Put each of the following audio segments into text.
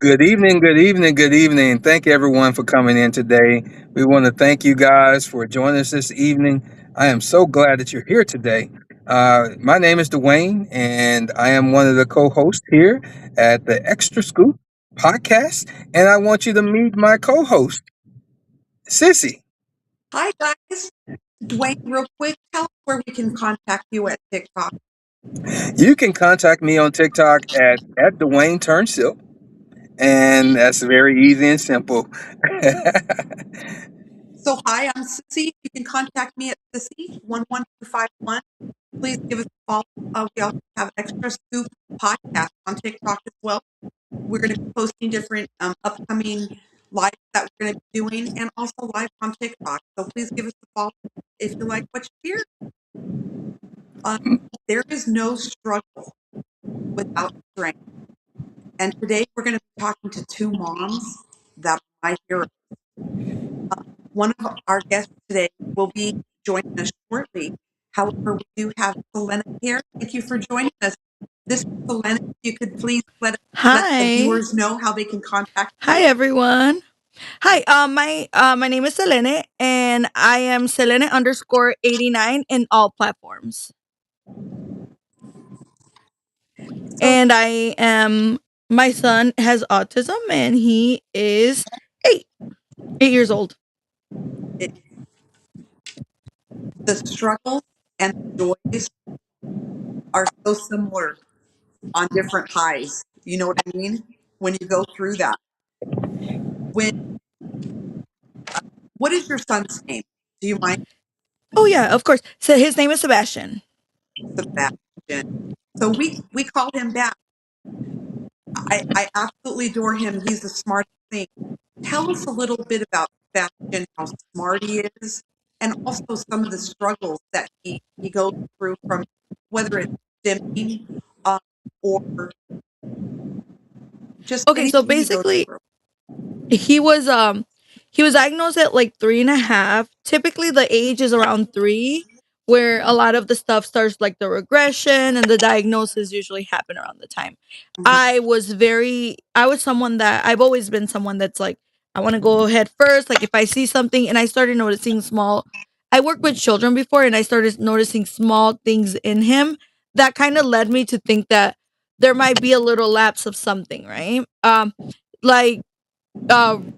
Good evening, good evening, good evening. Thank you everyone for coming in today. We want to thank you guys for joining us this evening. I am so glad that you're here today. My name is Dwayne, and I am one of the co hosts here at the Extra Scoop podcast. And I want you to meet my co host, Sissy. Hi guys, Dwayne, real quick, tell us where we can contact you at TikTok. You can contact me on TikTok at Dwayne Turnsill, and that's very easy and simple. So hi, I'm Sissy. You can contact me at Sissy11251. Please give us a follow. We also have Extra Scoop podcast on TikTok as well. We're going to be posting different upcoming lives that we're going to be doing, and also live on TikTok. So please give us a follow if you like what you hear. There is no struggle without strength. And today we're going to be talking to two moms that are my heroes. One of our guests today will be joining us shortly. However, we do have Selena here. Thank you for joining us. This is Selena. If you could please let the Hi. viewers know how they can contact Hi you. everyone. Hi, my name is Selene and I am Selene underscore 89 in all platforms. So And I am my son has autism and he is 8. 8 years old. it, the struggles and the joys are so similar on different highs. You know what I mean? When you go through that. When What is your son's name? Do you mind, Oh yeah, of course. So his name is Sebastian. Sebastian? So we call him back. I absolutely adore him. He's the smartest thing. Tell us a little bit about Sebastian, how smart he is, and also some of the struggles that he goes through from whether it's stimming or just Okay, so anything he goes basically through. he was he was diagnosed at like 3.5. Typically the age is around 3, where a lot of the stuff starts, like the regression and the diagnosis usually happen around the time. Mhm. I was someone that I've always been someone that's like, I want to go ahead first. Like if I see something, and I started noticing small, I worked with children before and I started noticing small things in him that kind of led me to think that there might be a little lapse of something, right? Like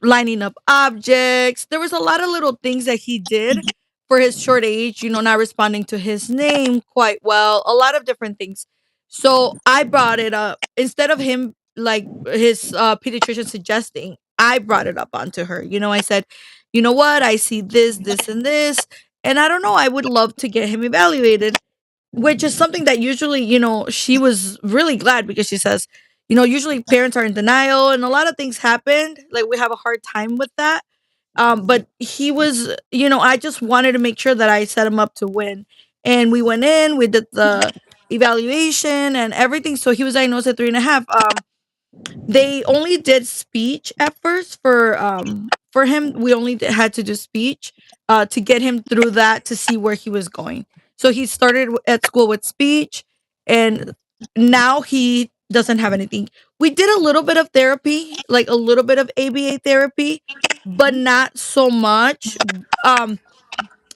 lining up objects. There was a lot of little things that he did for his short age, not responding to his name quite well, a lot of different things. So I brought it up instead of him, like his pediatrician suggesting, I brought it up onto her. I said, you know what? I see this, this, and this. And I don't know, I would love to get him evaluated, which is something that usually, she was really glad because she says, usually parents are in denial and a lot of things happened. Like we have a hard time with that. But he was, I just wanted to make sure that I set him up to win. And we went in, we did the evaluation and everything. So he was diagnosed at 3.5. They only did speech at first for him. We only had to do speech to get him through that to see where he was going. So he started at school with speech, and now he doesn't have anything. We did a little bit of therapy, like a little bit of ABA therapy, but not so much. Um,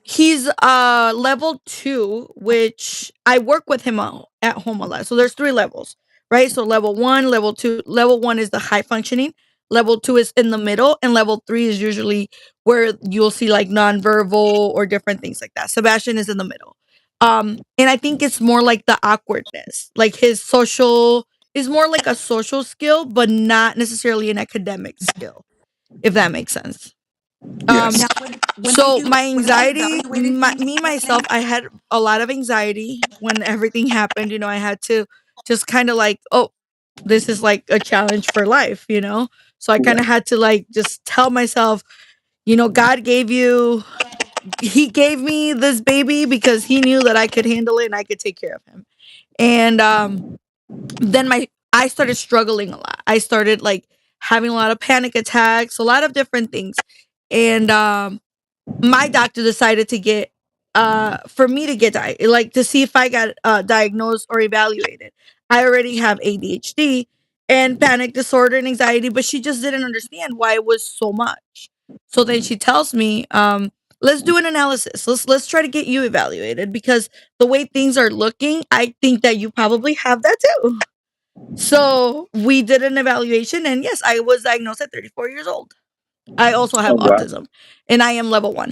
He's level 2, which I work with him at home a lot. So there's 3 levels, right? So level 1, level 2, level 1 is the high functioning, level 2 is in the middle, and level 3 is usually where you'll see like nonverbal or different things like that. Sebastian is in the middle. And I think it's more like the awkwardness. Like his social is more like a social skill, but not necessarily an academic skill, if that makes sense. Um Yes. Now, so my when they anxiety, evaluated him, me myself, I had a lot of anxiety when everything happened. I had to just kind of like, oh, this is like a challenge for life. So I kind Yeah. of had to like just tell myself, God gave you, He gave me this baby because He knew that I could handle it and I could take care of him. And then I started struggling a lot. I started like having a lot of panic attacks, a lot of different things, and my doctor decided to get for me to get like to see if I got diagnosed or evaluated. I already have ADHD, and panic disorder and anxiety, but she just didn't understand why it was so much. So then she tells me, let's do an analysis. Let's try to get you evaluated because the way things are looking, I think that you probably have that too. So we did an evaluation, and yes, I was diagnosed at 34 years old. I also have Oh wow. autism, and I am level one.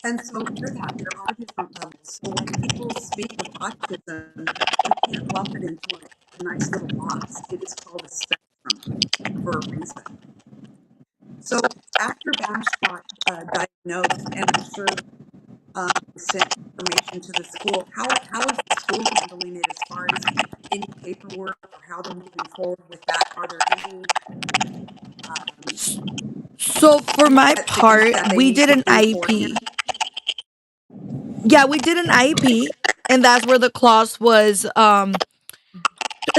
And so with that, there are different levels. So when people speak of autism, we can't lump it into a nice little box. It is called a spectrum for a reason. So after Bash got diagnosed, and I'm sure we sent information to the school, how is the school handling it as far as any paperwork or how they're moving forward with that? Are there any So for my things part, that they we need did to an do for him? IEP. Yeah, we did an IEP, and that's where the clause was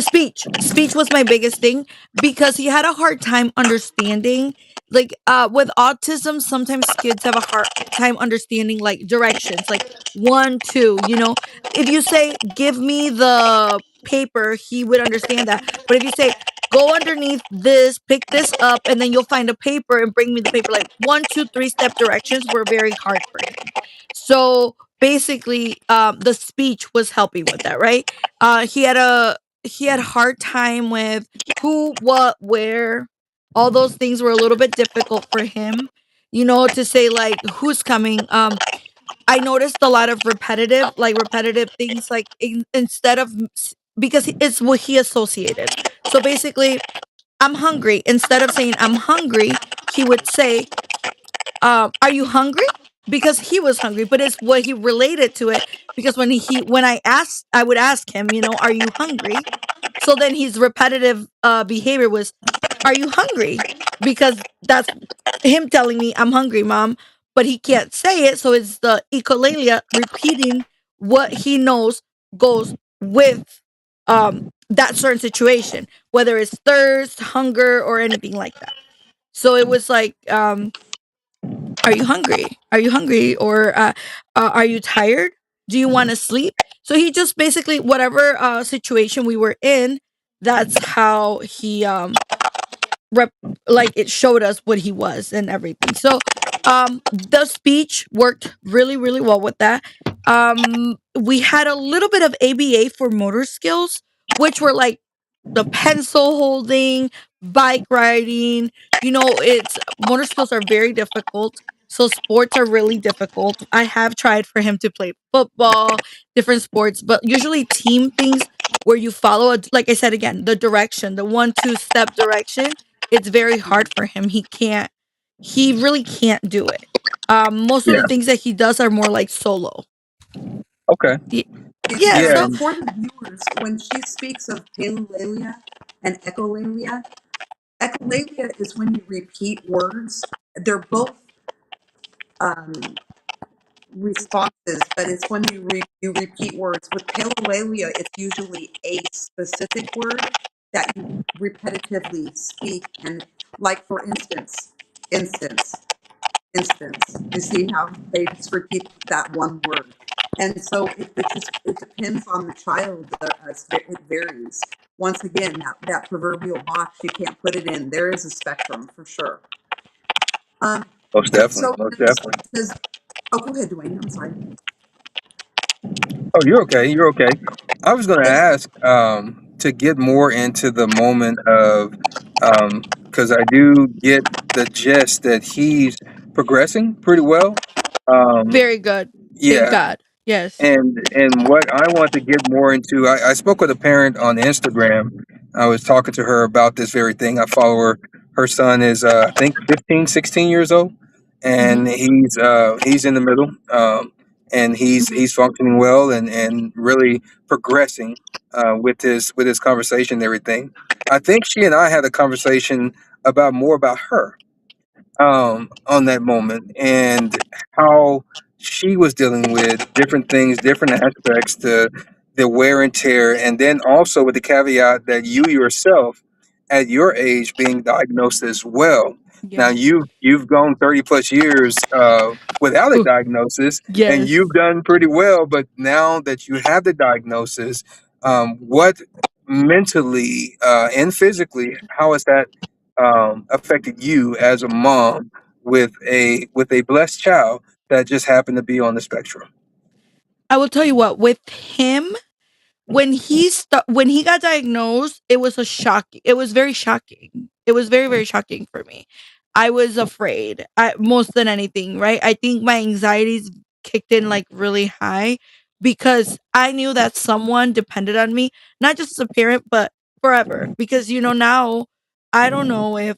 speech was my biggest thing because he had a hard time understanding, like with autism sometimes kids have a hard time understanding like directions, like 1 2, if you say give me the paper he would understand that, but if you say go underneath this, pick this up, and then you'll find a paper and bring me the paper, like 1 2 3 step directions were very hard for him. So basically the speech was helping with that, right? He had a hard time with who, what, where. All those things were a little bit difficult for him, to say like who's coming. I noticed a lot of repetitive things, like instead of because it's what he associated. So basically, I'm hungry. Instead of saying I'm hungry, he would say, "Are you hungry?" Because he was hungry, but it's what he related to it. Because when I would ask him, "Are you hungry?" So then his repetitive behavior was, "Are you hungry?" Because that's him telling me, "I'm hungry, mom," but he can't say it. So it's the echolalia repeating what he knows goes with that certain situation, whether it's thirst, hunger, or anything like that. So it was like, "Are you hungry? Are you hungry?" Or "Are you tired? Do you want to sleep?" So he just basically, whatever situation we were in, that's how he rep like it showed us what he was and everything. So the speech worked really really well with that. We had a little bit of ABA for motor skills, which were like the pencil holding, bike riding. It's motor skills are very difficult. So sports are really difficult. I have tried for him to play football, different sports, but usually team things where you follow, like I said again, the direction, the 1 2 step direction. It's very hard for him. He really can't do it. Most of Yeah. the things that he does are more like solo. Okay. Y- And Yeah. Yeah. So for the viewers, when she speaks of palolalia and echolalia, echolalia is when you repeat words. They're both um, responses, but it's when you repeat words. With palolalia, it's usually a specific word that you repetitively speak. And like for instance, instance. You see how they just repeat that one word. And so it depends on the child. It varies. Once again, that proverbial box, you can't put it in. There is a spectrum for sure. Um, Most definitely. so Most definitely. says, oh, go ahead, Dwayne. I'm sorry. Oh, you're okay. You're okay. I was going to It's ask to get more into the moment of, because I do get the gist that he's progressing pretty well. Um, very good. Thank yeah, God. Yes. and what I want to get more into, I spoke with a parent on Instagram. I was talking to her about this very thing. I follow her. Her son is, I think, 15, 16 years old, Hmm. and he's in the middle, and he's functioning well and really progressing with his conversation and everything. I think she and I had a conversation about more about her on that moment and how she was dealing with different things, different aspects to the wear and tear, and then also with the caveat that you yourself, at your age, being diagnosed as well. Now Yes. you've gone 30 plus years without a Ooh, diagnosis, and yes. you've done pretty well. But now that you have the diagnosis, what? mentally and physically, how has that affected you as a mom with a blessed child that just happened to be on the spectrum? I will tell you what, with him, when he got diagnosed, it was a shock. It was very shocking. It was very, very shocking for me. I was afraid, most than anything, right? I think my anxieties kicked in like really high because I knew that someone depended on me, not just as a parent, but forever. Because now I don't know if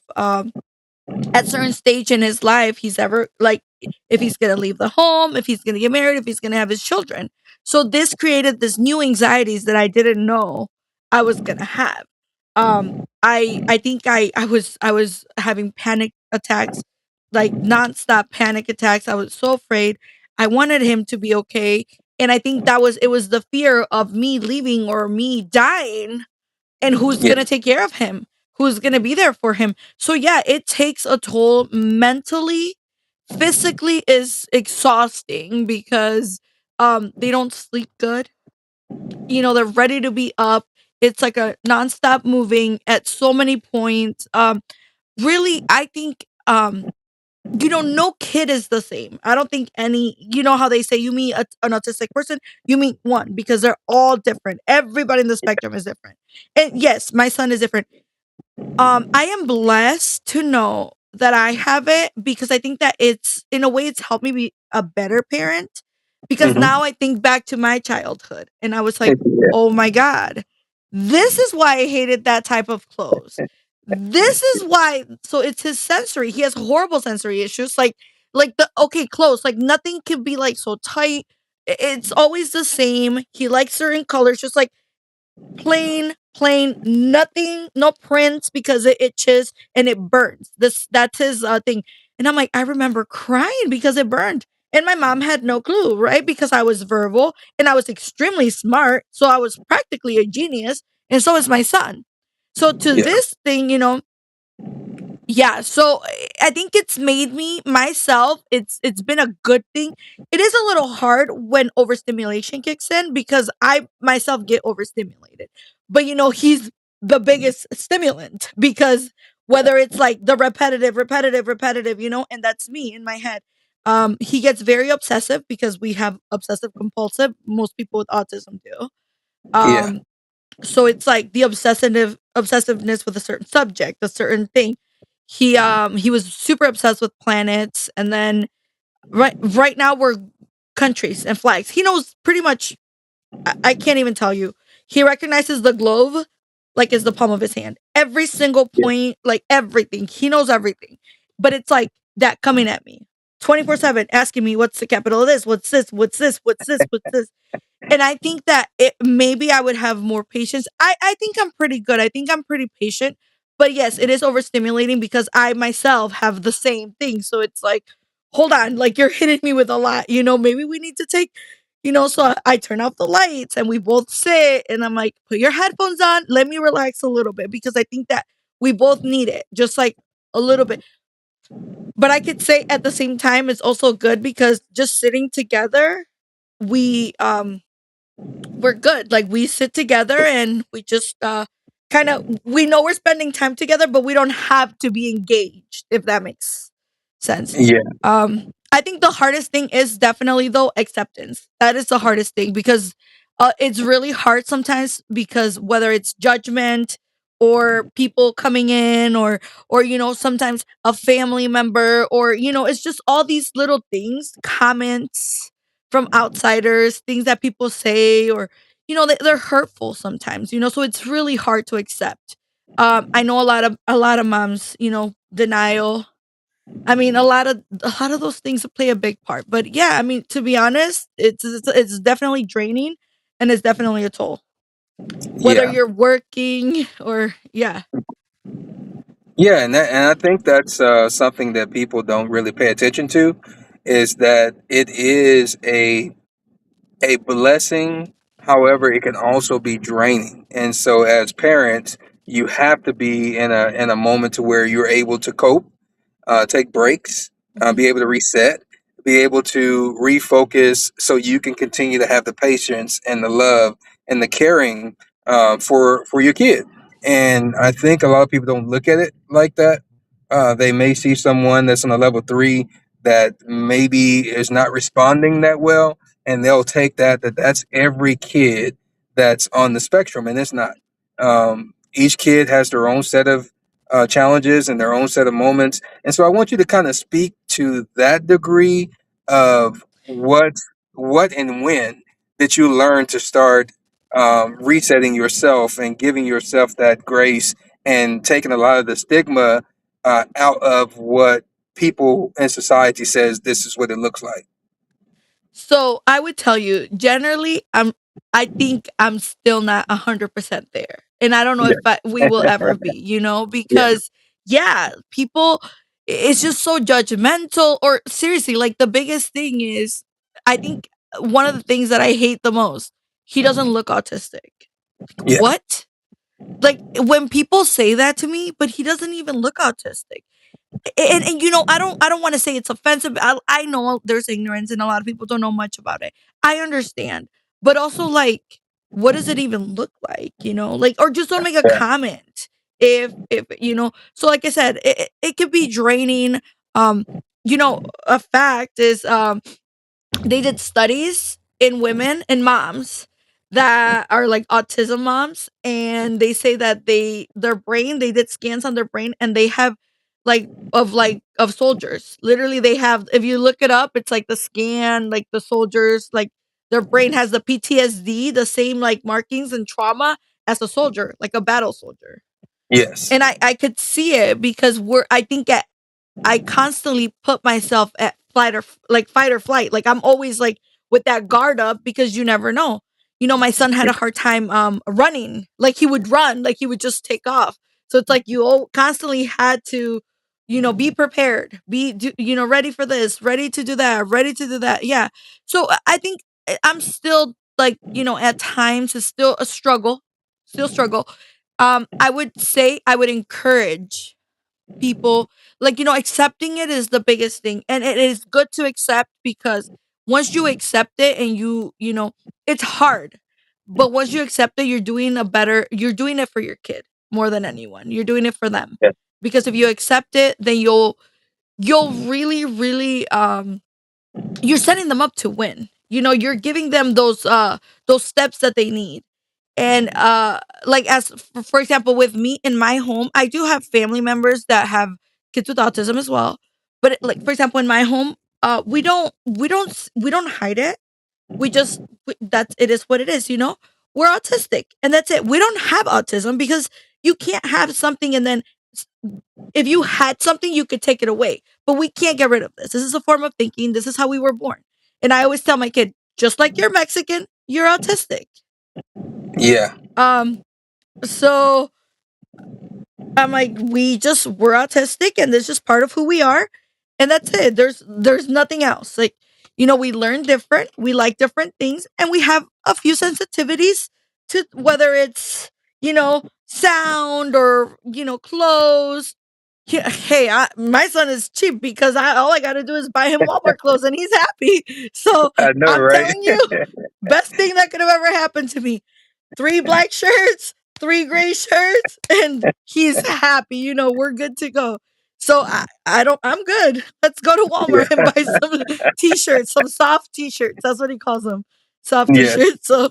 at certain stage in his life he's ever like if he's gonna leave the home, if he's gonna get married, if he's gonna have his children. So this created this new anxieties that I didn't know I was gonna have. I think I was having panic attacks, like nonstop panic attacks. I was so afraid. I wanted him to be okay. And I think it was the fear of me leaving or me dying, and who's Yeah, going to take care of him, who's going to be there for him. So yeah, it takes a toll mentally. Physically is exhausting because they don't sleep good. They're ready to be up. It's like a nonstop moving at so many points. Really, I think no kid is the same. I don't think any, how they say you meet an autistic person, you meet one because they're all different. Everybody in the spectrum is different. And yes, my son is different. I am blessed to know that I have it because I think that it's in a way it's helped me be a better parent because hmm now I think back to my childhood and I was like, yeah, "Oh my god. This is why I hated that type of clothes. This is why." So it's his sensory. He has horrible sensory issues like the okay, clothes, like nothing can be like so tight. It's always the same. He likes certain colors just like plain, nothing, no prints because it itches and it burns. That's his thing. And I'm like, I remember crying because it burned. And my mom had no clue, right? Because I was verbal and I was extremely smart. So I was practically a genius. And so is my son. So to yeah, this thing, yeah, so I think it's made me myself. It's been a good thing. It is a little hard when overstimulation kicks in because I myself get overstimulated. But he's the biggest stimulant because whether it's like the repetitive, and that's me in my head. He gets very obsessive because we have obsessive compulsive. Most people with autism do. yeah, Um, so it's like the obsessiveness with a certain subject, a certain thing. He was super obsessed with planets, and then right now we're countries and flags. He knows pretty much. I can't even tell you. He recognizes the globe like it's the palm of his hand. Every single yeah, point, like everything. He knows everything. But it's like that coming at me 24/7, asking me what's the capital of this, what's this, what's this, what's this, what's this. And I think that maybe I would have more patience. I think I'm pretty good. I think I'm pretty patient. But yes, it is overstimulating because I myself have the same thing. So it's like, hold on, like you're hitting me with a lot. Maybe we need to take, so I turn off the lights and we both sit and I'm like, put your headphones on, let me relax a little bit because I think that we both need it, just like a little bit. But I could say at the same time, it's also good because just sitting together, we we're good. Like we sit together and we just kind of we know we're spending time together, but we don't have to be engaged, if that makes sense. yeah, I think the hardest thing is definitely though acceptance. That is the hardest thing because it's really hard sometimes because whether it's judgment or people coming in or sometimes a family member or it's just all these little things, comments from outsiders, things that people say or they're hurtful sometimes, so it's really hard to accept. I know a lot of moms, denial. I mean, a lot of those things play a big part. But yeah, I mean, to be honest, it's definitely draining, and it's definitely a toll. Whether yeah. you're working or yeah. Yeah, and I think that's something that people don't really pay attention to, is that it is a blessing. However, it can also be draining. And so, as parents, you have to be in a moment to where you're able to cope, take breaks, Mhm. be able to reset, be able to refocus, so you can continue to have the patience and the love and the caring for your kid. And I think a lot of people don't look at it like that. They may see someone that's on a level three that maybe is not responding that well, and they'll take that that's every kid that's on the spectrum, and it's not. Each kid has their own set of challenges and their own set of moments, and so I want you to kind of speak to that degree of what and when did you learn to start resetting yourself and giving yourself that grace and taking a lot of the stigma out of what people in society says this is what it looks like. So I would tell you, generally, I think I'm still not 100% there, and I don't know if we will ever be. Yeah, Because yeah, people, it's just so judgmental. Or seriously, like the biggest thing is, I think one of the things that I hate the most, he doesn't look autistic. Like, yeah, what? Like when people say that to me, but he doesn't even look autistic. And I don't want to say it's offensive. I know there's ignorance and a lot of people don't know much about it. I understand. But also, like, what does it even look like, like, or just don't make a yeah. comment. If so, like I said, it could be draining. um a fact is, they did studies in women and moms that are like autism moms, and they say that their brain, they did scans on their brain, and they have like of soldiers. Literally, they have, if you look it up, it's like the scan, like the soldiers, like their brain has the PTSD, the same like markings and trauma as a soldier, like a battle soldier. Yes. And I could see it because I think I constantly put myself at fight or flight. Like I'm always like with that guard up because you never know. My son had a hard time running. Like he would run, like he would just take off. So it's like you constantly had to, be prepared, ready for this, ready to do that, ready to do that. Yeah. So I think I'm still like, at times it's still a struggle, still struggle. I would say I would encourage people, like, accepting it is the biggest thing, and it is good to accept, because once you accept it, and it's hard, but once you accept it, you're doing it for your kid more than anyone. You're doing it for them, Yeah. because if you accept it, then you'll really, really, you're setting them up to win. You're giving them those steps that they need. And like, as for example, with me in my home, I do have family members that have kids with autism as well. But like, for example, in my home, we don't hide it. That's, it is what it is. We're autistic, and that's it. We don't have autism, because you can't have something, and then s- if you had something, you could take it away. But we can't get rid of this. This is a form of thinking. This is how we were born. And I always tell my kid, just like you're Mexican, you're autistic. Yeah. Um, so I'm like, we're autistic, and this is just part of who we are, and that's it. There's nothing else. Like, we learn different, we like different things, and we have a few sensitivities to whether it's, sound, or clothes. Yeah, hey, my son is cheap, because all I gotta do is buy him Walmart clothes, and he's happy. So I know, I'm right? telling you, best thing that could have ever happened to me. 3 black shirts, 3 gray shirts, and he's happy. We're good to go. So I'm good. Let's go to Walmart and buy some t-shirts, some soft t-shirts. That's what he calls them, soft Yes. t-shirts. So,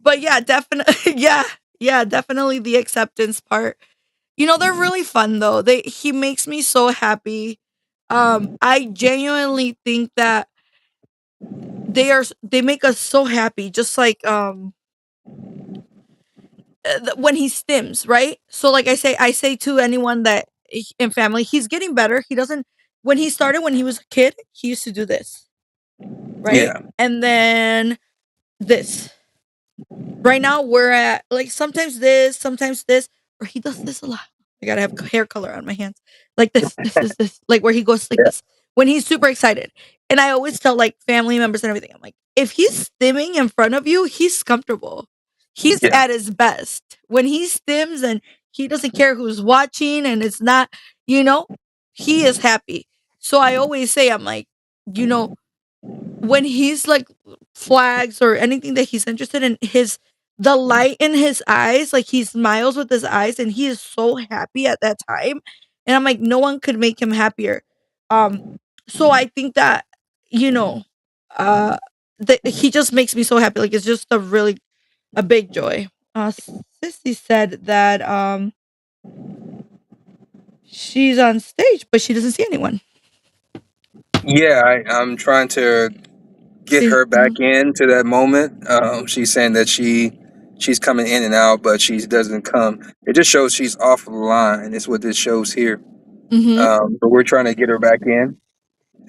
but yeah, definitely, yeah, definitely the acceptance part. They're really fun though. He makes me so happy. I genuinely think that they make us so happy. Just like, when he stims, right? So like I say to anyone that in family, he's getting better. He doesn't. When he started, when he was a kid, he used to do this, right? Yeah. And then this. Right now, we're at like sometimes this, or he does this a lot. I gotta have hair color on my hands, like this, like where he goes like Yeah. this when he's super excited. And I always tell like family members and everything, I'm like, if he's stimming in front of you, he's comfortable. He's Yeah. at his best when he stims, and he doesn't care who's watching, and it's not, you know, he is happy. So I always say, I'm like, you know, when he's like flags or anything that he's interested in, his the light in his eyes, like he smiles with his eyes and he is so happy at that time. And I'm like, no one could make him happier. Um, so I think that, you know, uh that he just makes me so happy. Like it's just a big joy. Sissy said that she's on stage, but she doesn't see anyone. Yeah, I'm trying to get See, her back into that moment. She's saying that she's coming in and out, but she doesn't come. It just shows she's off the line. Is what this shows here. mm-hmm, But we're trying to get her back in.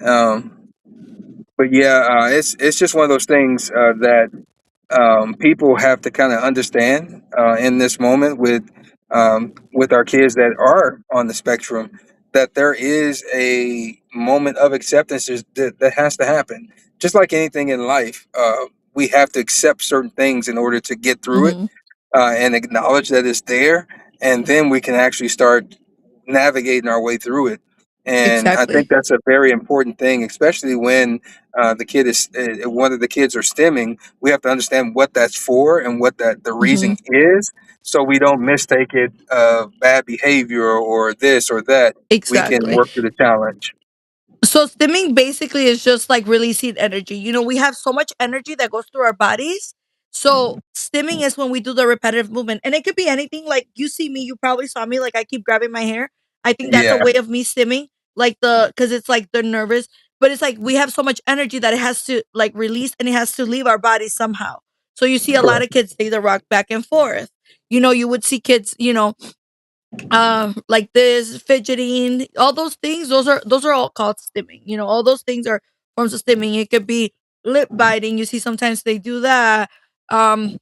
Um, but yeah, it's just one of those things that people have to kind of understand in this moment with our kids that are on the spectrum, that there is a moment of acceptance that has to happen. Just like anything in life, we have to accept certain things in order to get through it, mm-hmm, and acknowledge that it's there, and then we can actually start navigating our way through it. And I think exactly. that's a very important thing, especially when the kid is one of the kids are stimming. We have to understand what that's for and what that the Mm-hmm, reason is, so we don't mistake it bad behavior or this or that. We can exactly. work through the challenge. So stimming basically is just like releasing energy. We have so much energy that goes through our bodies. So stimming is when we do the repetitive movement. And it could be anything. Like you see me, you probably saw me, like I keep grabbing my hair. I think that's a Yeah, way of me stimming. Like cause it's like the nervous, but it's like we have so much energy that it has to like release and it has to leave our body somehow. So you see a lot correct. of kids, they either rock back and forth. You would see kids, like this fidgeting, all those things, those are all called stimming. All those things are forms of stimming. It could be lip biting. You see sometimes they do that. um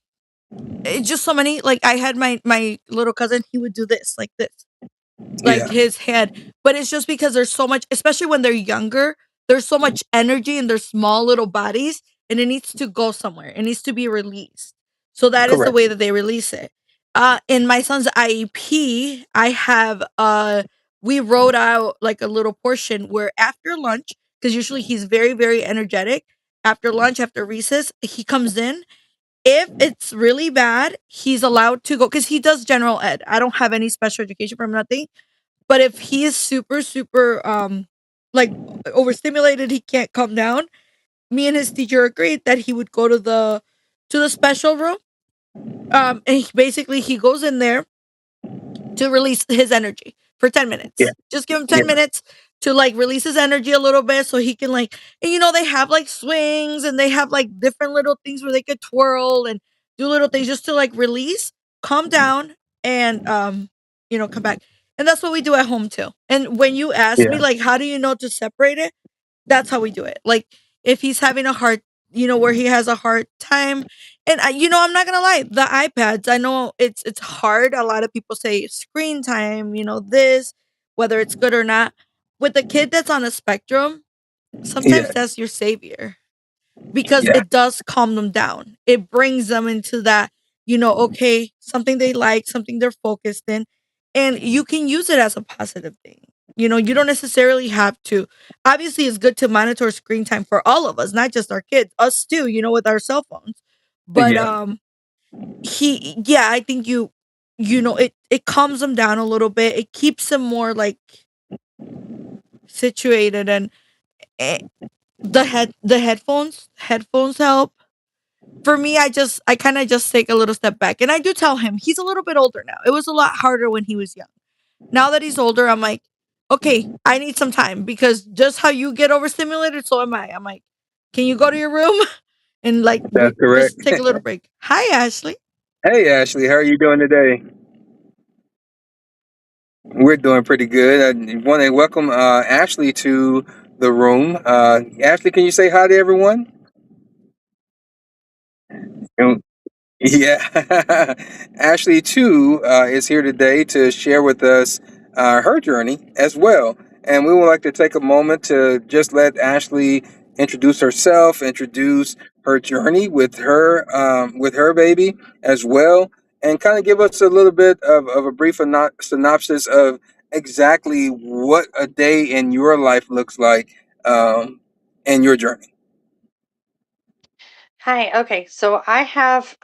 it's just so many. Like I had my little cousin, he would do this, like this, like Yeah, his head. But it's just because there's so much, especially when they're younger, there's so much energy in their small little bodies, and it needs to go somewhere. It needs to be released. So that is the correct. way that they release it. In my son's IEP, I have we wrote out like a little portion where after lunch, because usually he's very, very energetic. After lunch, after recess, he comes in. If it's really bad, he's allowed to go because he does general ed. I don't have any special education for him, nothing. But if he is super, super like overstimulated, he can't calm down. Me and his teacher agreed that he would go to the special room. And basically he goes in there to release his energy for 10 Yeah, minutes. Just give him yeah, 10 minutes to like release his energy a little bit so he can like, and they have like swings and they have like different little things where they could twirl and do little things just to like release, calm down, and come back. And that's what we do at home too. And when you ask me yeah, like how do you know to separate it, that's how we do it. Like if he's having a hard, where he has a hard time, and I'm not gonna lie, the iPads. I know it's hard. A lot of people say screen time. This, whether it's good or not. With a kid that's on a spectrum, sometimes yeah, that's your savior because yeah, it does calm them down. It brings them into that, okay, something they like, something they're focused in, and you can use it as a positive thing. You don't necessarily have to. Obviously, it's good to monitor screen time for all of us, not just our kids, us too, with our cell phones. But yeah, yeah, I think it calms them down a little bit. It keeps them more like situated, and eh, the headphones help. For me, I kind of just take a little step back, and I do tell him he's a little bit older now. It was a lot harder when he was young. Now that he's older, I'm like, okay, I need some time because just how you get overstimulated, so am I. I'm like, can you go to your room and like that's correct. just take a little break? Hi, Ashley. Hey, Ashley, how are you doing today? We're doing pretty good. I want to welcome Ashley to the room. Ashley, can you say hi to everyone? Yeah. Ashley, too, is here today to share with us her journey as well. And we would like to take a moment to just let Ashley introduce herself, introduce her journey with her baby as well, and kind of give us a little bit of a brief synopsis of exactly what a day in your life looks like in your journey. Hi. Okay. So I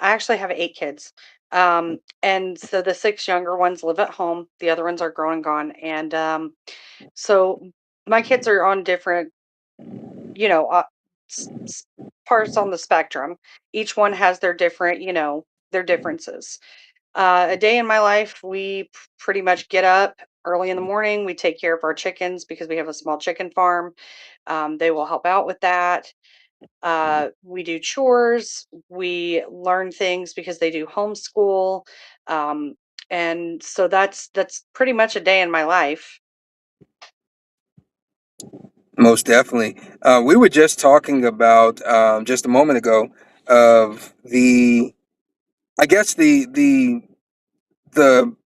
actually have 8 kids. And so the 6 younger ones live at home. The other ones are grown and gone. And so my kids are on different, you know, uh, parts on the spectrum. Each one has their different, their differences. A day in my life, we pretty much get up early in the morning. We take care of our chickens because we have a small chicken farm. They will help out with that. We do chores, we learn things because they do homeschool. Um, and so that's pretty much a day in my life. Most definitely. We were just talking about just a moment ago of I guess the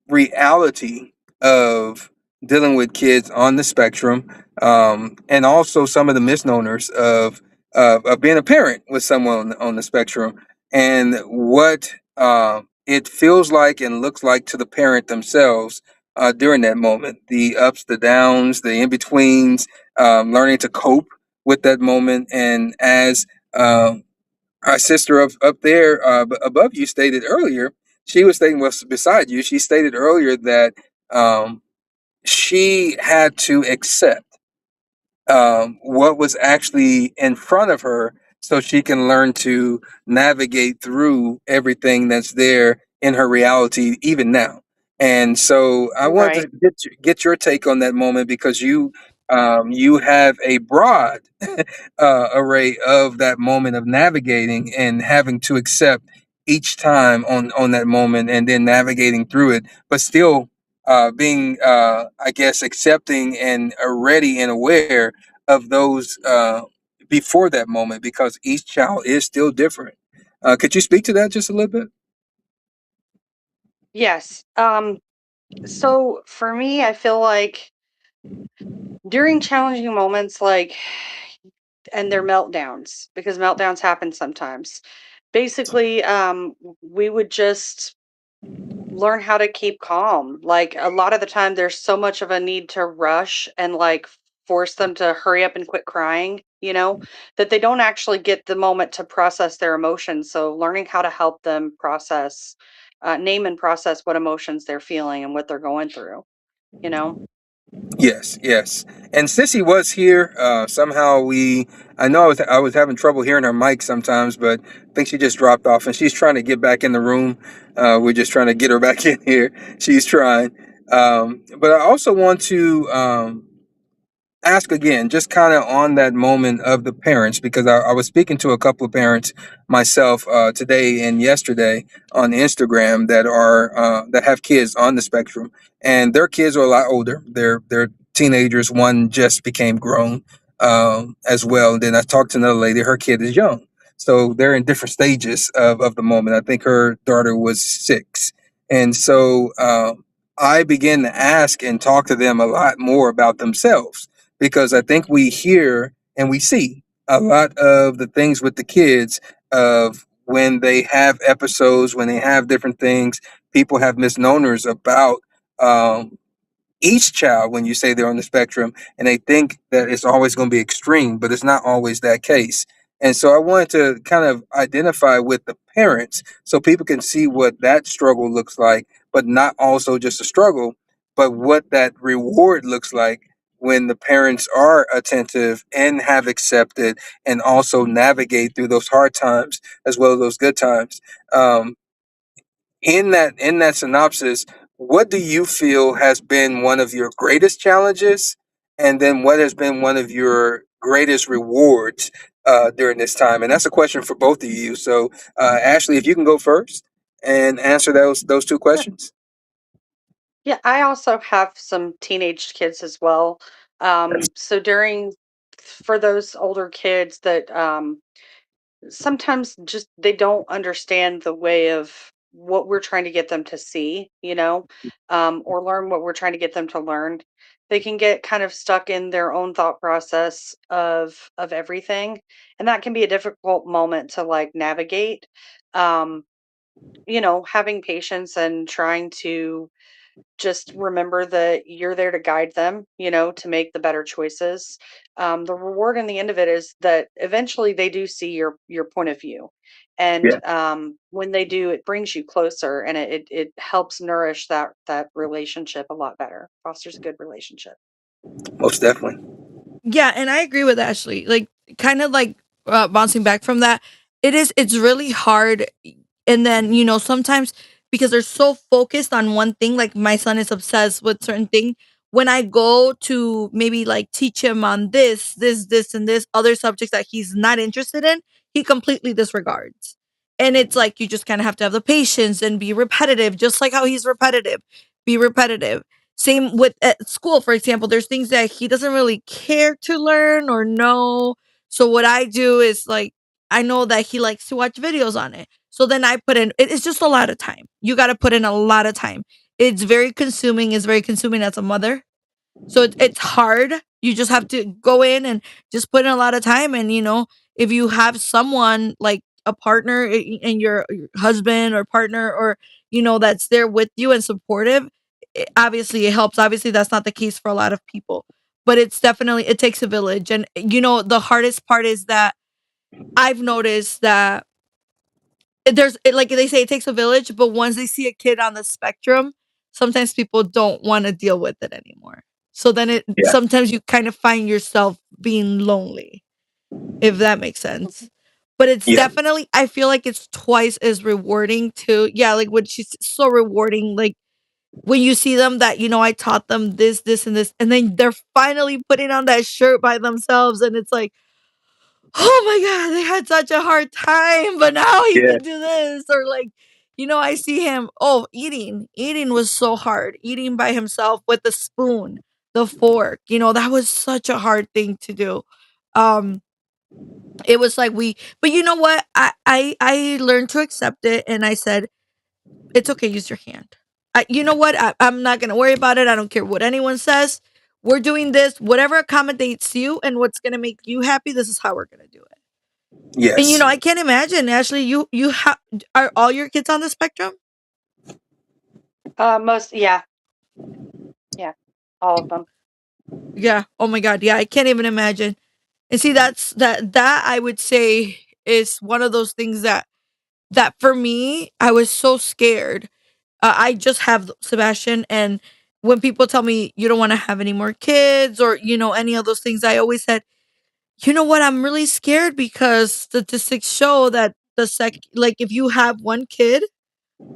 reality of dealing with kids on the spectrum, and also some of the misnomers of being a parent with someone on the spectrum, and what it feels like and looks like to the parent themselves during that moment. The ups, the downs, the in betweens, learning to cope with that moment, and as our sister up there above you stated earlier, she was stating, well, beside you, she stated earlier that um, she had to accept what was actually in front of her so she can learn to navigate through everything that's there in her reality even now. And so I wanted Right. to get your take on that moment because you have a broad array of that moment of navigating and having to accept each time on that moment and then navigating through it, but still being I guess accepting and ready and aware of those before that moment because each child is still different. Could you speak to that just a little bit? Yes. So for me, I feel like during challenging moments, like, and their meltdowns, because meltdowns happen sometimes. Basically, we would just learn how to keep calm. Like, a lot of the time, there's so much of a need to rush and, like, force them to hurry up and quit crying, that they don't actually get the moment to process their emotions. So learning how to help them process, name and process what emotions they're feeling and what they're going through, you know? Yes, yes. And Sissy was here. Somehow I know I was having trouble hearing her mic sometimes, but I think she just dropped off and she's trying to get back in the room. We're just trying to get her back in here. She's trying. But I also want to ask again, just kind of on that moment of the parents, because I was speaking to a couple of parents myself today and yesterday on Instagram that have kids on the spectrum, and their kids are a lot older. They're teenagers. One just became grown as well. And then I talked to another lady. Her kid is young, so they're in different stages of the moment. I think her daughter was 6, and so. I began to ask and talk to them a lot more about themselves because I think we hear and we see a lot of the things with the kids of when they have episodes, when they have different things, people have misnomers about um, each child when you say they're on the spectrum, and they think that it's always going to be extreme, but it's not always that case. And so I wanted to kind of identify with the parents so people can see what that struggle looks like, but not also just a struggle, but what that reward looks like when the parents are attentive and have accepted and also navigate through those hard times as well as those good times. Um, in that synopsis, what do you feel has been one of your greatest challenges, and then what has been one of your greatest rewards during this time? And that's a question for both of you. So, Ashley, if you can go first and answer those two Yeah. questions. Yeah, I also have some teenage kids as well. So for those older kids that sometimes just they don't understand the way of what we're trying to get them to see, or learn what we're trying to get them to learn. They can get kind of stuck in their own thought process of everything, and that can be a difficult moment to like navigate. Um, Having patience and trying to just remember that you're there to guide them, you know, to make the better choices. The reward in the end of it is that eventually they do see your point of view, and Yeah, when they do, it brings you closer, and it helps nourish that relationship a lot better. Fosters a good relationship. most definitely. Yeah, and I agree with Ashley. Like, kind of like bouncing back from that, it's really hard. And then, sometimes because they're so focused on one thing, like my son is obsessed with certain thing. When I go to maybe like teach him on this, and this other subjects that he's not interested in, he completely disregards. And it's like you just kind of have to have the patience and be repetitive, just like how he's repetitive. Be repetitive. Same with at school, for example, there's things that he doesn't really care to learn or know. So what I do is like I know that he likes to watch videos on it. So then I put in it's just a lot of time. You got to put in a lot of time. It's very consuming as a mother. So it's hard. You just have to go in and just put in a lot of time. And, if you have someone like a partner and your husband or partner or, that's there with you and supportive, obviously it helps. Obviously, that's not the case for a lot of people. But it's definitely, it takes a village. And, the hardest part is that I've noticed that like they say, it takes a village. But once they see a kid on the spectrum, sometimes people don't want to deal with it anymore. So then Yeah, sometimes you kind of find yourself being lonely, if that makes Mhm. sense. But it's yeah, definitely, I feel like it's twice as rewarding to, yeah, like what she's so rewarding. Like when you see them that, I taught them this, and this, and then they're finally putting on that shirt by themselves. And it's like, oh my god, they had such a hard time, but now he yeah, can do this. Or like, I see him, oh, eating was so hard, eating by himself with the spoon, the fork, that was such a hard thing to do. um it was like but you know what, I learned to accept it, and I said, it's okay, use your hand. You know what, I'm not gonna worry about it. I don't care what anyone says. We're doing this, whatever accommodates you and what's gonna make you happy, this is how we're gonna do it. And yes, I can't imagine, Ashley, you have, are all your kids on the spectrum? Most, yeah, yeah, all of them. Yeah. Oh my god. Yeah, I can't even imagine. And see, that I would say is one of those things that for me, I was so scared. I just have Sebastian, and when people tell me you don't want to have any more kids or any of those things, I always said, you know what, I'm really scared because statistics show that like if you have one kid,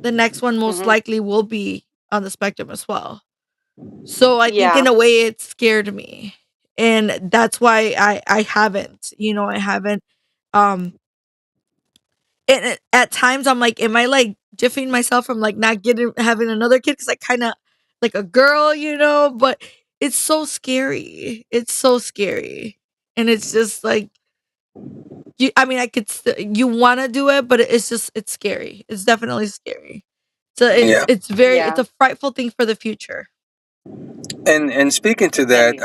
the next one most Hmm. likely will be on the spectrum as well. So I think in Yeah. a way it scared me. And that's why I haven't, I haven't um and at times I'm like, am I like jiffing myself from like not getting having another kid cuz I kind of like a girl, but it's so scary. It's so scary. And it's just like I mean, you want to do it, but it's scary. It's definitely scary. So yeah. it's Yeah. a frightful thing for the future. And speaking to Can that, be.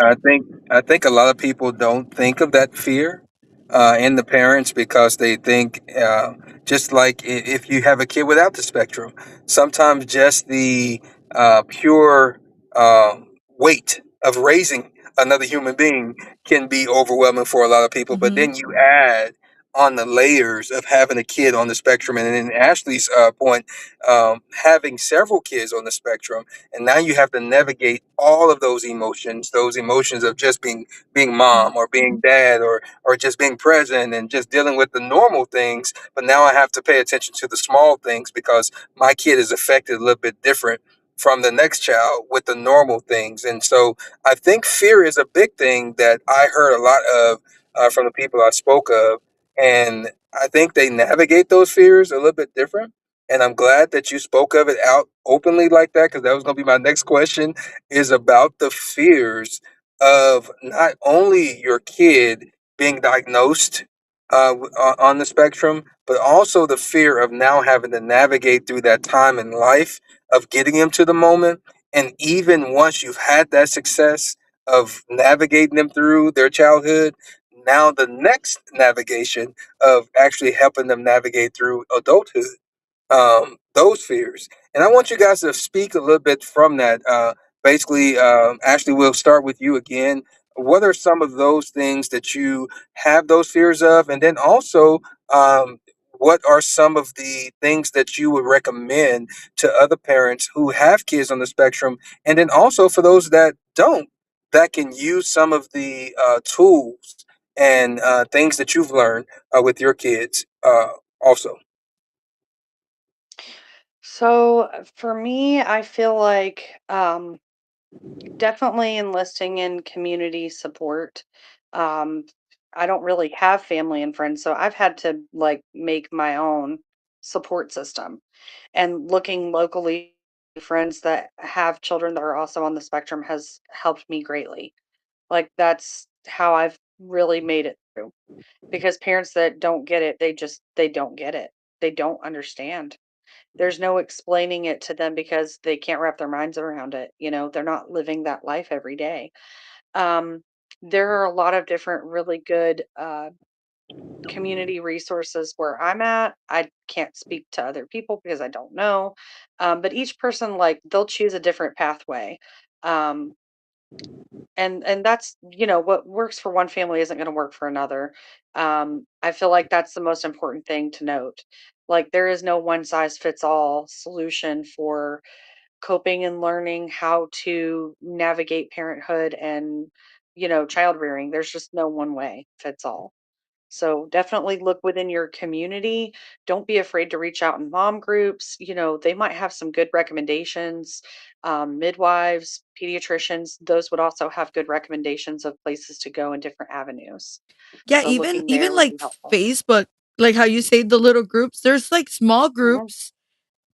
I think a lot of people don't think of that fear in the parents because they think just like if you have a kid without the spectrum, sometimes just the pure weight of raising another human being can be overwhelming for a lot of people. But Mhm. then you add on the layers of having a kid on the spectrum, and in Ashley's point, having several kids on the spectrum, and now you have to navigate all of those emotions of just being Mhm. mom or being dad or just being present and just dealing with the normal things. But now I have to pay attention to the small things because my kid is affected a little bit different from the next child with the normal things. And so I think fear is a big thing that I heard a lot of from the people I spoke of. And I think they navigate those fears a little bit different. And I'm glad that you spoke of it out openly like that, because that was going to be my next question, is about the fears of not only your kid being diagnosed on the spectrum, but also the fear of now having to navigate through that time in life of getting them to the moment. And even once you've had that success of navigating them through their childhood, now the next navigation of actually helping them navigate through adulthood. those fears. And I want you guys to speak a little bit from that. Basically, Ashley, we'll start with you again. What are some of those things that you have those fears of? And then also, um, what are some of the things that you would recommend to other parents who have kids on the spectrum? And then also for those that don't, that can use some of the tools and things that you've learned with your kids also. So for me, I feel like definitely enlisting in community support. Um, I don't really have family and friends, so I've had to like make my own support system. And looking locally, friends that have children that are also on the spectrum has helped me greatly. Like that's how I've really made it through. Because parents that don't get it, they don't get it. They don't understand. There's no explaining it to them because they can't wrap their minds around it, they're not living that life every day. Um, there are a lot of different really good, community resources where I'm at. I can't speak to other people because I don't know, but each person, like, they'll choose a different pathway, um, and that's, what works for one family isn't gonna work for another. I feel like that's the most important thing to note. Like, there is no one size fits all solution for coping and learning how to navigate parenthood and, child rearing. There's just no one way fits all. So definitely look within your community. Don't be afraid to reach out in mom groups. They might have some good recommendations. Midwives, pediatricians, those would also have good recommendations of places to go in different avenues. Yeah, So even looking there even would like be helpful. Facebook, like how you say the little groups, there's like small Mhm. groups,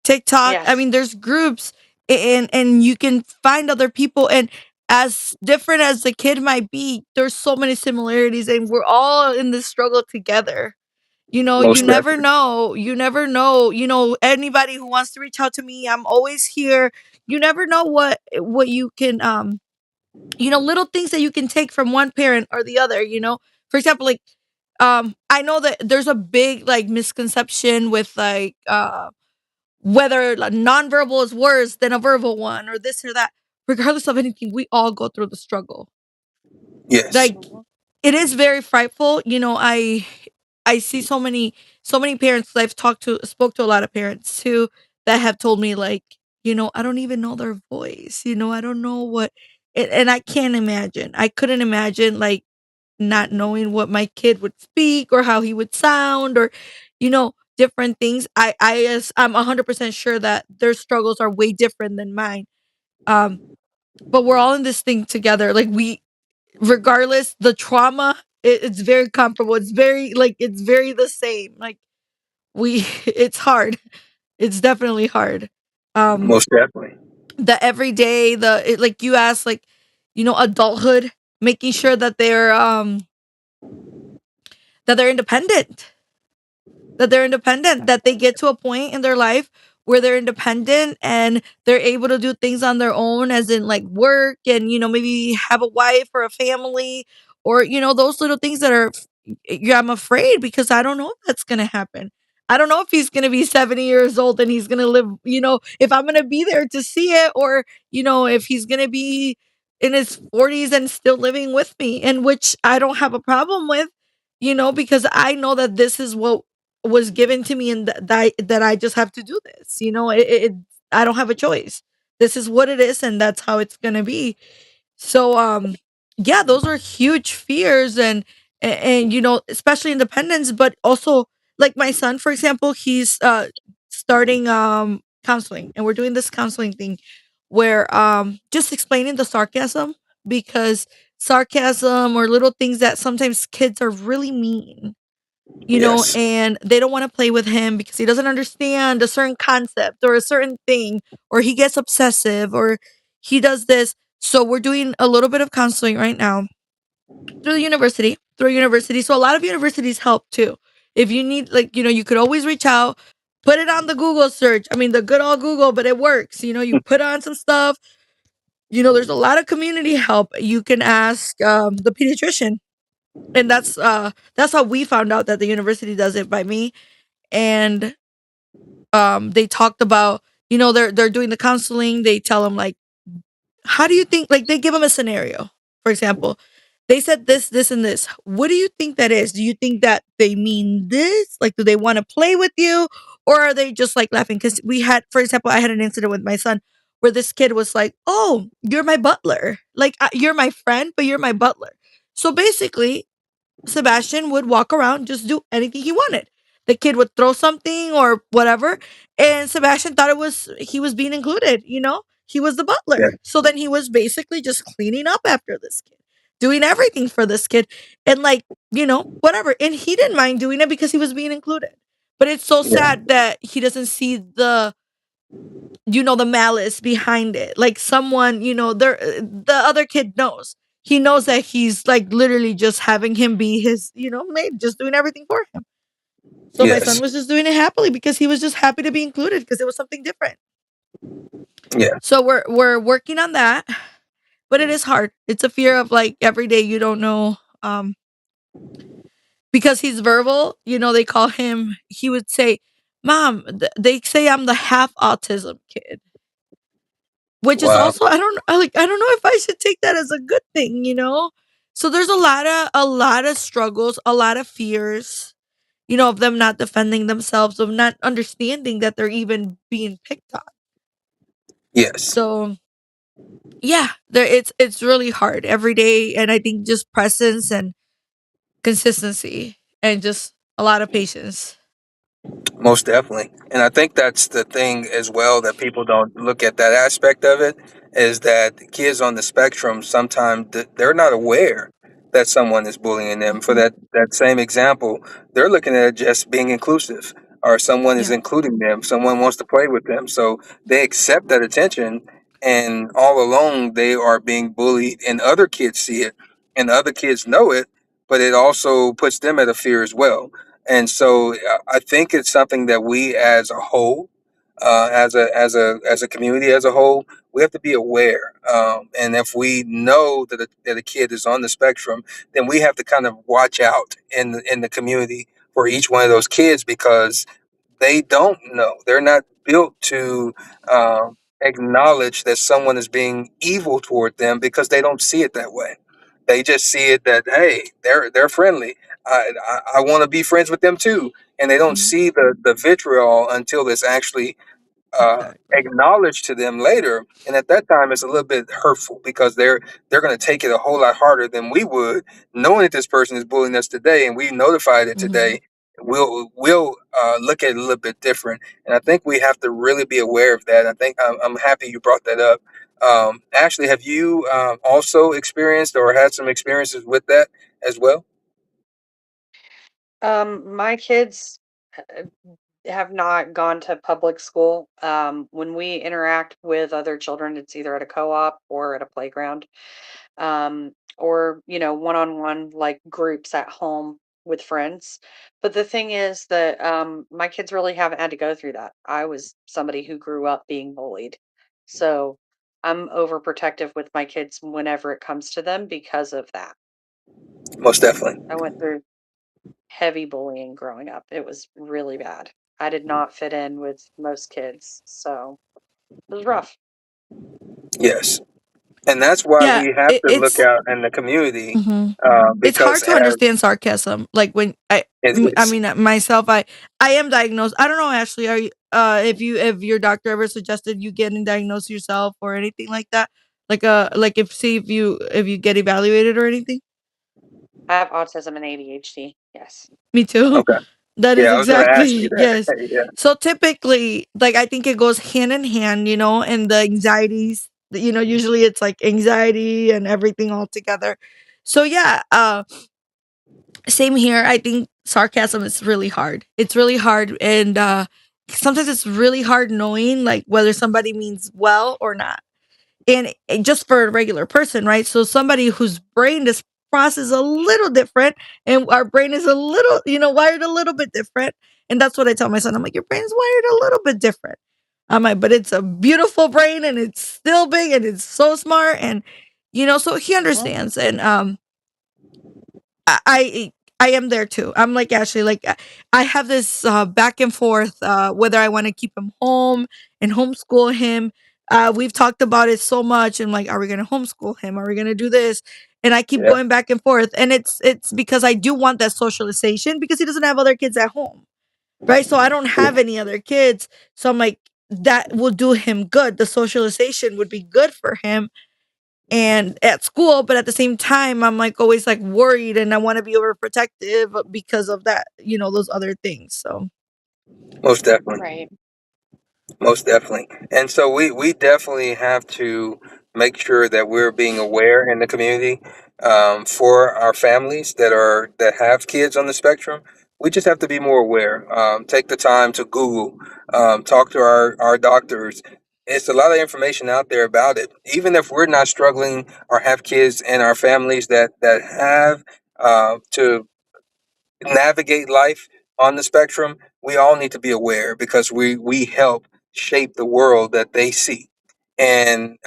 TikTok, I Yes. mean there's groups, and you can find other people, and as different as the kid might be, there's so many similarities, and we're all in this struggle together. You Most never definitely. know. You never know. Anybody who wants to reach out to me, I'm always here. You never know what you can little things that you can take from one parent or the other. For example, like I know that there's a big like misconception with like whether like, nonverbal is worse than a verbal one or this or that. Regardless of anything, we all go through the struggle. Yes. Like Mhm. it is very frightful. I see so many parents that I've talked to, spoke to a lot of parents too, that have told me like, I don't even know their voice. I don't know what, and I can't imagine. I couldn't imagine like not knowing what my kid would speak or how he would sound or different things. I'm 100% sure that their struggles are way different than mine. Um but we're all in this thing together. Like we regardless the trauma, it's very comparable. It's very the same. Like we it's hard. It's definitely hard. Um Most definitely. the everyday, like you asked, like adulthood, making sure that they're independent, that they get to a point in their life where they're independent and they're able to do things on their own, as in like work and, maybe have a wife or a family, or, those little things that are, yeah, I'm afraid because I don't know if that's going to happen. I don't know if he's going to be 70 years old and he's going to live, if I'm going to be there to see it, or, if he's going to be in his 40s and still living with me, and which I don't have a problem with, because I know that this is what was given to me, and that I just have to do this. I don't have a choice. This is what it is, and that's how it's gonna be. So, yeah, those are huge fears, and especially independence, but also like my son, for example, he's starting counseling, and we're doing this counseling thing where just explaining the sarcasm, because sarcasm or little things that sometimes kids are really mean, Yes. and they don't want to play with him because he doesn't understand a certain concept or a certain thing, or he gets obsessive, or he does this. So we're doing a little bit of counseling right now through university. So a lot of universities help too. If you need, like, you could always reach out, put it on the Google search. I mean, the good old Google, but it works. You put on some stuff. There's a lot of community help. You can ask the pediatrician, and that's how we found out that the university does it by me. And they talked about, they're doing the counseling. They tell him like, how do you think, like, they give him a scenario. For example, they said this and this. What do you think that is? Do you think that they mean this? Like, do they want to play with you, or are they just like laughing? Because we had, for example, I had an incident with my son where this kid was like, "Oh, you're my butler. Like, you're my friend, but you're my butler." So basically, Sebastian would walk around, just do anything he wanted. The kid would throw something or whatever, and Sebastian thought he was being included. He was the Yeah. butler. So then he was basically just cleaning up after this kid, doing everything for this kid, and like, whatever. And he didn't mind doing it because he was being included. But it's so Yeah. sad that he doesn't see the malice behind it. Like, someone, the other kid knows. He knows that he's like literally just having him be his, maid, just doing everything for him. So my son Yes. was just doing it happily because he was just happy to be included because it was something different. Yeah. So we're working on that, but it is hard. It's a fear of like every day you don't know, because he's verbal. They call him. He would say, "Mom," they say I'm the half autism kid. Which is Wow. also, I don't know if I should take that as a good thing. So there's a lot of struggles, a lot of fears, of them not defending themselves, of not understanding that they're even being picked on. Yes. So yeah, it's really hard every day, and I think just presence and consistency and just a lot of patience. Most definitely. And I think that's the thing as well, that people don't look at that aspect of it, is that kids on the spectrum sometimes they're not aware that someone is bullying them. For Mhm. that same example, they're looking at it just being inclusive, or someone is Yeah. including them, someone wants to play with them. So they accept that attention, and all along they are being bullied, and other kids see it and other kids know it, but it also puts them at a fear as well. And so I think it's something that we as a whole, as a community as a whole, we have to be aware. And if we know that a kid is on the spectrum, then we have to kind of watch out in the community for each one of those kids, because they don't know. They're not built to acknowledge that someone is being evil toward them, because they don't see it that way. They just see it that, hey, they're friendly. I want to be friends with them too, and they don't Mhm. see the vitriol until it's actually Exactly. acknowledged to them later. And at that time, it's a little bit hurtful, because they're going to take it a whole lot harder than we would, knowing that this person is bullying us today, and we notified it Mhm. today. We'll look at it a little bit different, and I think we have to really be aware of that. I think I'm happy you brought that up. Ashley, have you also experienced or had some experiences with that as well? My kids uh, have not gone to public school. When we interact with other children, it's either at a co-op or at a playground, or one-on-one, like groups at home with friends. But the thing is that my kids really haven't had to go through that. I was somebody who grew up being bullied, so I'm overprotective with my kids whenever it comes to them because of that. Most definitely. I went through heavy bullying growing up. It was really bad. I did not fit in with most kids, so it was rough. Yes. And that's why Yeah, we have to look it's out in the community, mhm. It's because hard to as understand sarcasm. Like when it I is. mean, myself, I am diagnosed. I don't know, Ashley. Are you? If your doctor ever suggested you getting diagnosed yourself or anything like that? Like if see if you get evaluated or anything. I have autism and ADHD. Yes. Me too. Okay. That is Yeah, I was going to ask you exactly that. yes. Yeah. So typically, like I think it goes hand in hand, and the anxieties. Usually it's like anxiety and everything all together. So yeah, same here. I think sarcasm is really hard. It's really hard, and sometimes it's really hard knowing like whether somebody means well or not. And just for a regular person, right? So somebody whose brain just processes a little different, and our brain is a little, wired a little bit different. And that's what I tell my son. I'm like, your brain's wired a little bit different. I'm like, but it's a beautiful brain, and it's still big, and it's so smart, and so he Mhm. understands, and I I am there too. I'm like Ashley. Like I have this back and forth whether I want to keep him home and homeschool him. We've talked about it so much, and like, are we gonna homeschool him? Are we gonna do this? And I keep Yeah. going back and forth, and it's because I do want that socialization because he doesn't have other kids at home, right? So I don't have any other kids, so I'm like, that will do him good. The socialization would be good for him and at school, but at the same time I'm like always like worried and I want to be overprotective because of that, those other things. So Most definitely. Right. Most definitely. And so we definitely have to make sure that we're being aware in the community, for our families that have kids on the spectrum. We just have to be more aware. Take the time to Google, talk to our doctors. It's a lot of information out there about it. Even if we're not struggling or have kids in our families that have to navigate life on the spectrum, we all need to be aware because we help shape the world that they see. And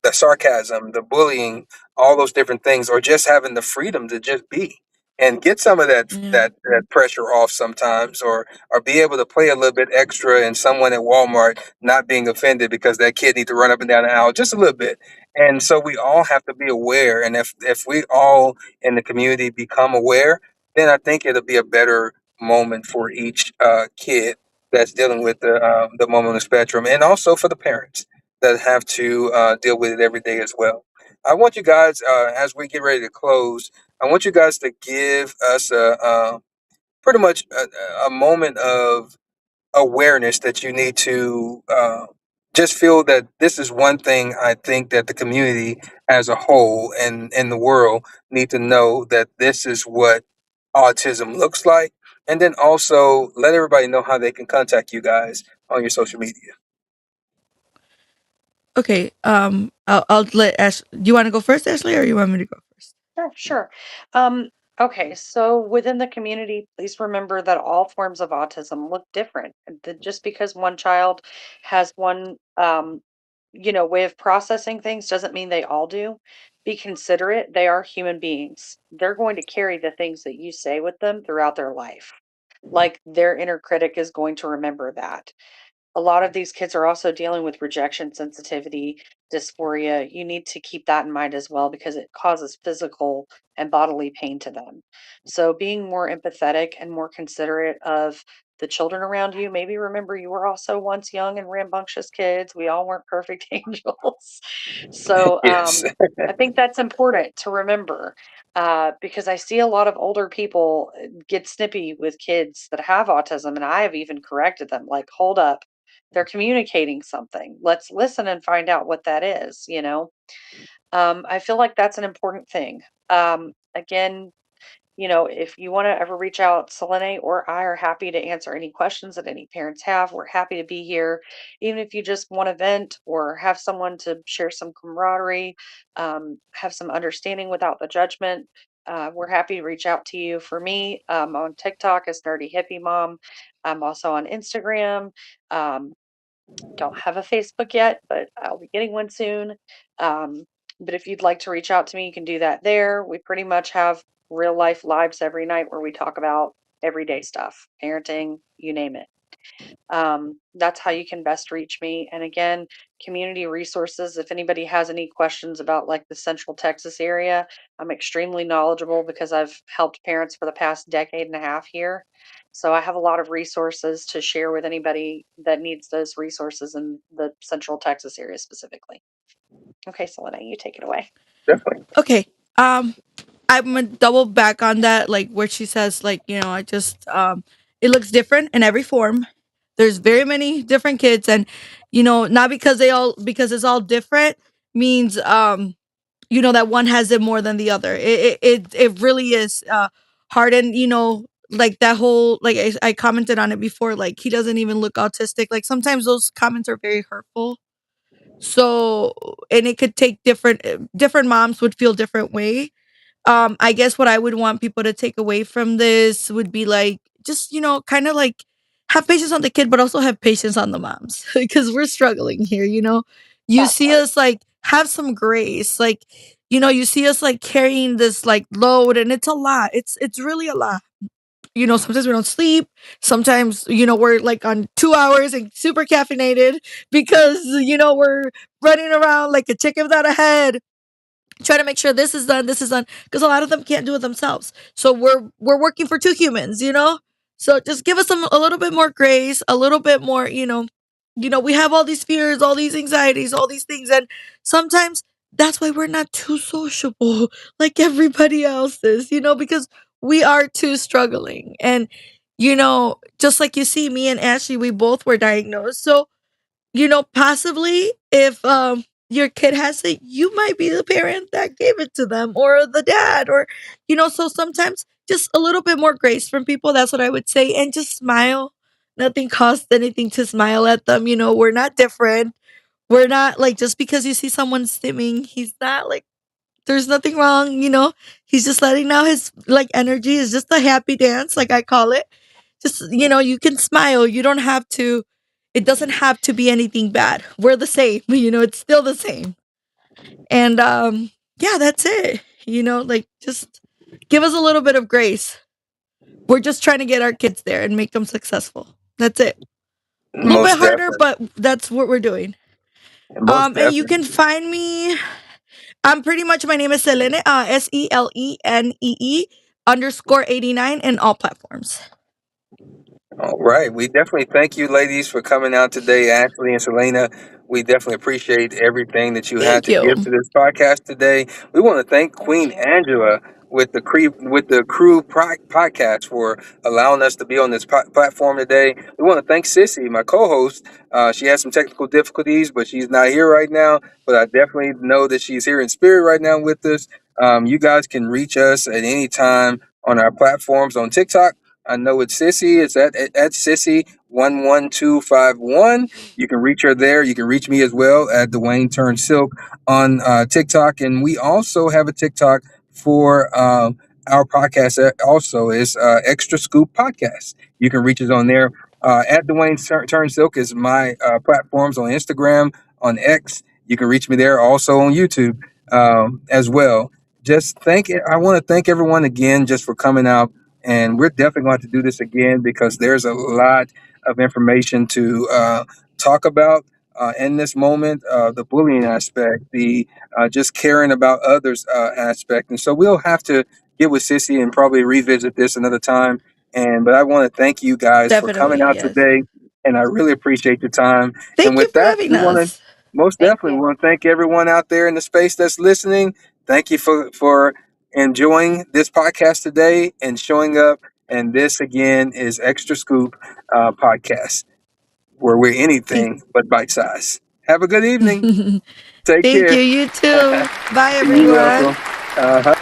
the sarcasm, the bullying, all those different things, or just having the freedom to just be and get some of that yeah. that pressure off sometimes, or be able to play a little bit extra and someone at Walmart not being offended because that kid needs to run up and down the aisle just a little bit. And so we all have to be aware. And if we all in the community become aware, then I think it'll be a better moment for each kid that's dealing with the moment on the spectrum, and also for the parents that have to deal with it every day as well. I want you guys, as we get ready to close, I want you guys to give us pretty much a moment of awareness that you need to just feel that this is one thing I think that the community as a whole and the world need to know, that this is what autism looks like. And then also let everybody know how they can contact you guys on your social media. Okay. I'll let Ash. Do you want to go first, Ashley, or you want me to go first? Sure, sure. Um, okay, so within the community, please remember that all forms of autism look different. And that just because one child has one, way of processing things doesn't mean they all do. Be considerate. They are human beings. They're going to carry the things that you say with them throughout their life. Like their inner critic is going to remember that. A lot of these kids are also dealing with rejection sensitivity, dysphoria. You need to keep that in mind as well because it causes physical and bodily pain to them. So, being more empathetic and more considerate of the children around you, maybe remember you were also once young and rambunctious kids. We all weren't perfect angels. So, Yes. I think that's important to remember because I see a lot of older people get snippy with kids that have autism, and I have even corrected them like, hold up, they're communicating something. Let's listen and find out what that is. I feel like that's an important thing. Again, if you want to ever reach out, Selene or I are happy to answer any questions that any parents have. We're happy to be here. Even if you just want to vent or have someone to share some camaraderie, have some understanding without the judgment, we're happy to reach out to you. For me, on TikTok as Nerdy Hippie Mom. I'm also on Instagram. Um, don't have a Facebook yet, but I'll be getting one soon. Um, but if you'd like to reach out to me, you can do that there. We pretty much have real life lives every night where we talk about everyday stuff, parenting, you name it. That's how you can best reach me. And again, community resources. If anybody has any questions about like the Central Texas area, I'm extremely knowledgeable because I've helped parents for the past decade and a half here. So I have a lot of resources to share with anybody that needs those resources in the Central Texas area specifically. Okay, Selena, you take it away. Definitely. Okay. Um, I'm gonna double back on that, like where she says, like, I just it looks different in every form. There's very many different kids, and not because it's all different means that one has it more than the other. It really is hard, and like that whole, like I commented on it before, like he doesn't even look autistic. Like sometimes those comments are very hurtful. So, and it could take different moms would feel different way. I guess what I would want people to take away from this would be like, just kind of like have patience on the kid, but also have patience on the moms because we're struggling here. You see That part. us, like, have some grace, like you see us like carrying this like load, and it's a lot. It's really a lot. Sometimes we don't sleep. Sometimes, we're like on 2 hours and super caffeinated because, we're running around like a chicken without a head, try to make sure this is done, because a lot of them can't do it themselves. So we're working for two humans, so just give us a little bit more grace, a little bit more, we have all these fears, all these anxieties, all these things, and sometimes that's why we're not too sociable like everybody else is, because we are too struggling. And just like you see, me and Ashley, we both were diagnosed. So possibly if your kid has it, you might be the parent that gave it to them, or the dad, or so sometimes just a little bit more grace from people. That's what I would say. And just smile. Nothing costs anything to smile at them. We're not different. We're not like, just because you see someone stimming, he's not like, there's nothing wrong. He's just letting out his like energy. Is just a happy dance, like I call it. Just, you can smile. You don't have to, it doesn't have to be anything bad. We're the same. It's still the same. And yeah, that's it. Like, just give us a little bit of grace. We're just trying to get our kids there and make them successful. That's it. A little bit Most harder, definitely. but that's what we're doing. Most And you can definitely. find me. I'm pretty much, my name is Selene, SELENE_89 in all platforms. All right. We definitely thank you, ladies, for coming out today, Ashley and Selena. We definitely appreciate everything that you had Thank to give you. to this podcast today. We want to thank Thank Queen you. Angela with the podcast for allowing us to be on this platform today. We want to thank Sissy, my co-host. She has some technical difficulties, but she's not here right now. But I definitely know that she's here in spirit right now with us. You guys can reach us at any time on our platforms on TikTok. I know it's Sissy. It's at Sissy11251. You can reach her there. You can reach me as well at Dwayne Turn Silk on TikTok, and we also have a TikTok for our podcast. That also is Extra Scoop Podcast. You can reach us on there. At Dwayne Turn Silk is my platforms on Instagram, on X. You can reach me there. Also on YouTube as well. I want to thank everyone again just for coming out, and we're definitely going to do this again because there's a lot of information to talk about in this moment. The bullying aspect, the just caring about others aspect, and so we'll have to get with Sissy and probably revisit this another time. But I want to thank you guys for coming Definitely, out yes. today, and I really appreciate your time. And Thank you with for that, having we want to us. most Thank definitely you. want to thank everyone out there in the space that's listening. Thank you for enjoying this podcast today and showing up. And this again is Extra Scoop Podcast, where we're Thank, anything but bite size. Have a good evening. Take thank you. care. You too. Bye, You're everyone. welcome. Uh,